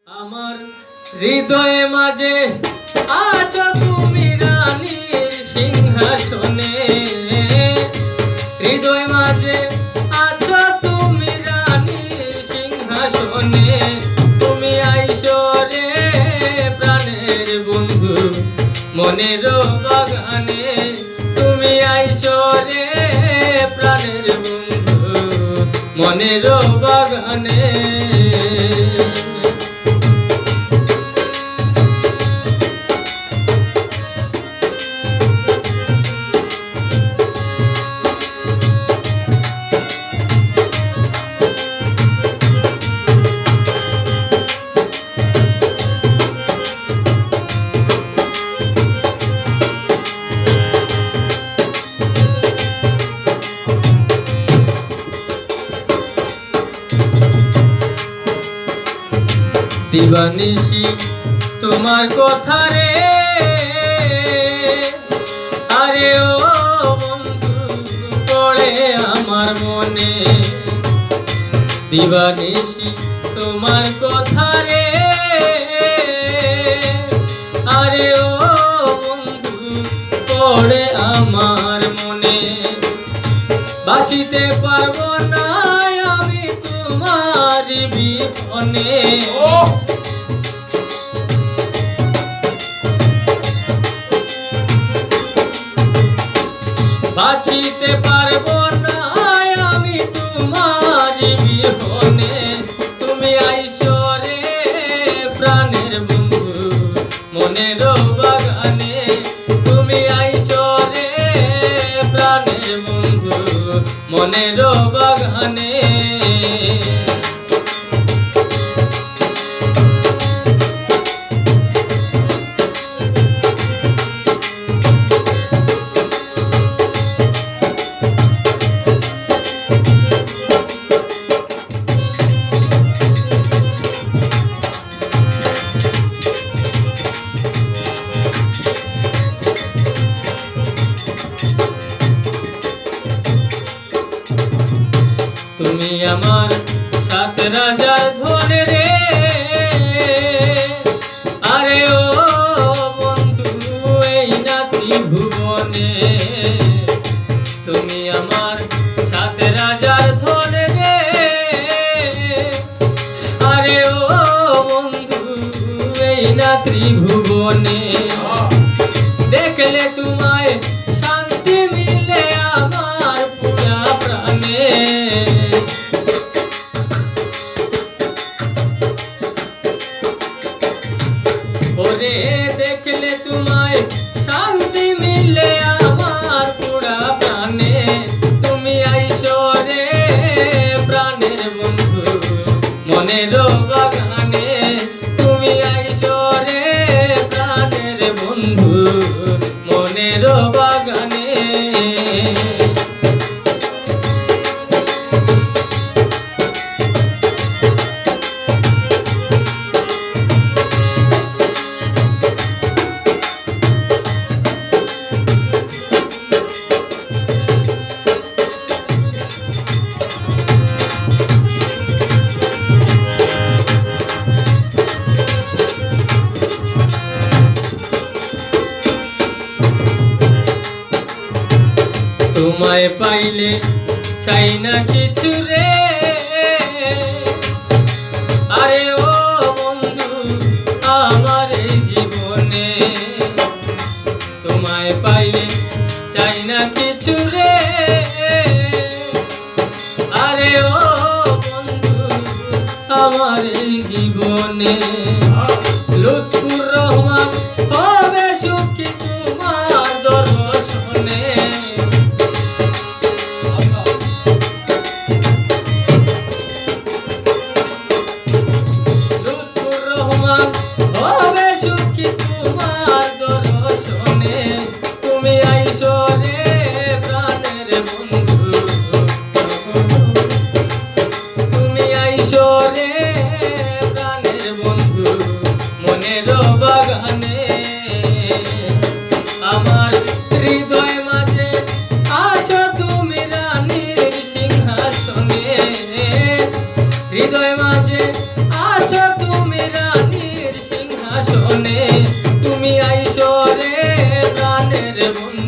আমার হৃদয়ে মাঝে আছো তুমি রানীর সিংহাসনে, হৃদয় মাঝে আছো তুমি রানীর সিংহাসনে। তুমি আইসো রে প্রাণের বন্ধু মনের বাগানে, তুমি আইসো রে প্রাণের বন্ধু মনের বাগানে। দিবানিশি তোমার কথা রে, আরে ও বন্ধু পড়ে আমার মনে। দিবানিশি তোমার কথা রে, আরে ও বন্ধু পড়ে আমার মনে। বাঁচিতে পারবো না আমি তোমার বিপনে, বাঁচিতে পারবো না আমি তোমার বিহনে। তুমি আইসো রে প্রাণের বন্ধু মনের বাগানে, তুমি আইসো রে প্রাণের বন্ধু মনের বাগানে। তুমি আমার সাত রাজার ধন রে, আরে ও বন্ধু এই না ত্রিভুবনে। তুমি আমার সাত রাজার ধন রে, আরে ও বন্ধু এই না ত্রিভুবনে। দেখলে তোমায় শান্তি মিলে আমার পুরা প্রাণে, ওরে দেখলে তোমায় শান্তি মিলে আমার পুরা প্রাণে। তুমি আইসো রে প্রাণের বন্ধু মনের বাগানে, তুমি আইসো রে প্রাণের বন্ধু মনের বাগানে। তোমায় পাইলে চাই না কিছু রে, আরে ও বন্ধু আমার এই জীবনে। তোমায় পাইলে চাই না কিছু রে, আরে ও বন্ধু আমার এই জীবনে। লুৎফুর রহমান হবে সুখী তোমার দর্শনে, হবে সুখী তোমার দর্শনে। তুমি আইসো রে প্রাণের বন্ধু, তুমি আইসো রে প্রাণের বন্ধু মনের বাগানে। বন্ধু